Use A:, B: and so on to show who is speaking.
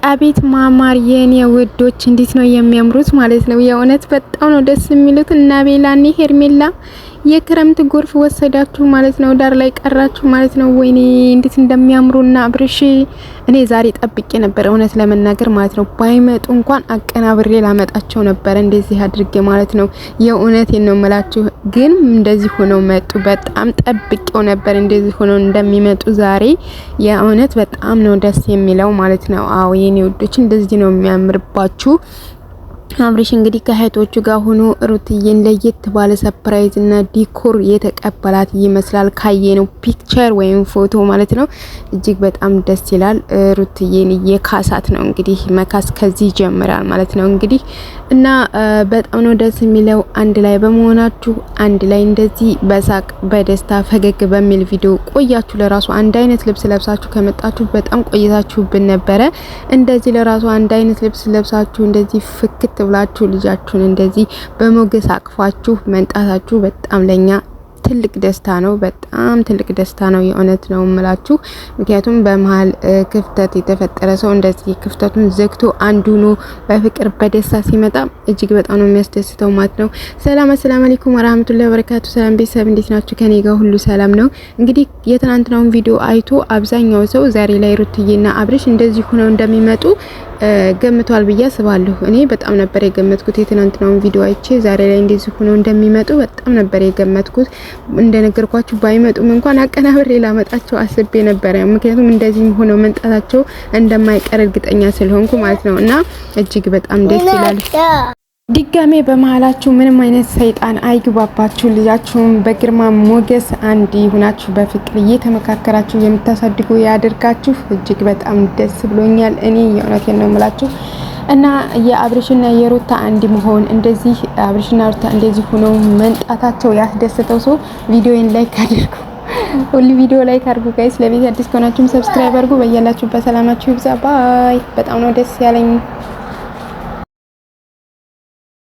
A: አቤት ማማር የኔ ውዶች እንዴት ነው የሚያምሩት ማለት ነው። የእውነት በጣም ነው ደስ የሚሉት እና ቤላኒ ሄርሜላ የክረምት ጎርፍ ወሰዳችሁ ማለት ነው። ዳር ላይ ቀራችሁ ማለት ነው። ወይኔ እንዴት እንደሚያምሩና አብርሽ እኔ ዛሬ ጠብቄ ነበር እውነት ለመናገር ማለት ነው። ባይመጡ እንኳን አቀናብሬ ላመጣቸው ነበር እንደዚህ አድርጌ ማለት ነው። የእውነቴን ነው የምላችሁ። ግን እንደዚህ ሆነው መጡ። በጣም ጠብቄው ነበር እንደዚህ ሆነው እንደሚመጡ ዛሬ። የእውነት በጣም ነው ደስ የሚለው ማለት ነው። አዎ የኔ ውዶች እንደዚህ ነው የሚያምርባችሁ። አብርሽ እንግዲህ ከእህቶቹ ጋር ሆኖ ሩትዬን ለየት ባለ ሰርፕራይዝ እና ዲኮር የተቀበላት ይመስላል። ካየነው ፒክቸር ወይም ፎቶ ማለት ነው እጅግ በጣም ደስ ይላል። ሩትዬን የካሳት ነው እንግዲህ መካስ ከዚህ ይጀምራል ማለት ነው እንግዲህ እና በጣም ነው ደስ የሚለው አንድ ላይ በመሆናችሁ አንድ ላይ እንደዚህ በሳቅ በደስታ ፈገግ በሚል ቪዲዮ ቆያችሁ። ለራሱ አንድ አይነት ልብስ ለብሳችሁ ከመጣችሁ በጣም ቆይታችሁብን ነበረ። እንደዚህ ለራሱ አንድ አይነት ልብስ ለብሳችሁ እንደዚህ ፍክት ብላችሁ ልጃችሁን እንደዚህ በሞገስ አቅፋችሁ መንጣታችሁ በጣም ለኛ ትልቅ ደስታ ነው። በጣም ትልቅ ደስታ ነው። የእውነት ነው የምላችሁ። ምክንያቱም በመሃል ክፍተት የተፈጠረ ሰው እንደዚህ ክፍተቱን ዘግቶ አንዱ ነው በፍቅር በደስታ ሲመጣ እጅግ በጣም ነው የሚያስደስተው ማለት ነው። ሰላም አለይኩም ወራህመቱላሂ ወበረካቱ። ሰላም ቤተሰብ እንዴት ናችሁ? ከኔ ጋር ሁሉ ሰላም ነው። እንግዲህ የትናንትናውን ቪዲዮ አይቶ አብዛኛው ሰው ዛሬ ላይ ሩትዬና አብርሽ እንደዚህ ሆነው እንደሚመጡ ገምቷል ብዬ አስባለሁ። እኔ በጣም ነበር የገመትኩት የትናንትናውን ቪዲዮ አይቼ ዛሬ ላይ እንደዚህ ሆነው እንደሚመጡ በጣም ነበር የገመትኩት። እንደነገርኳችሁ ባይመጡም እንኳን አቀናብሬ ላመጣቸው አስቤ ነበር። ምክንያቱም እንደዚህ ሆነው መንጣታቸው እንደማይቀር እርግጠኛ ስለሆንኩ ማለት ነው። እና እጅግ በጣም ደስ ይላል። ድጋሜ በመሃላችሁ ምንም አይነት ሰይጣን አይግባባችሁ። ልጃችሁን በግርማ ሞገስ አንድ ይሁናችሁ በፍቅር እየተመካከራችሁ የምታሳድጉ ያድርጋችሁ። እጅግ በጣም ደስ ብሎኛል። እኔ የእውነቴን ነው የምላችሁ እና የአብርሽና የሩታ አንድ መሆን እንደዚህ አብርሽና ሩታ እንደዚህ ሆነው መንጣታቸው ያስደስተው ሰው ቪዲዮን ላይክ አድርጉ። ሁሉ ቪዲዮ ላይክ አድርጉ ጋይስ። ለቤት አዲስ ከሆናችሁም ሰብስክራይብ አድርጉ። በያላችሁበት ሰላማችሁ ይብዛ። ባይ። በጣም ነው ደስ ያለኝ።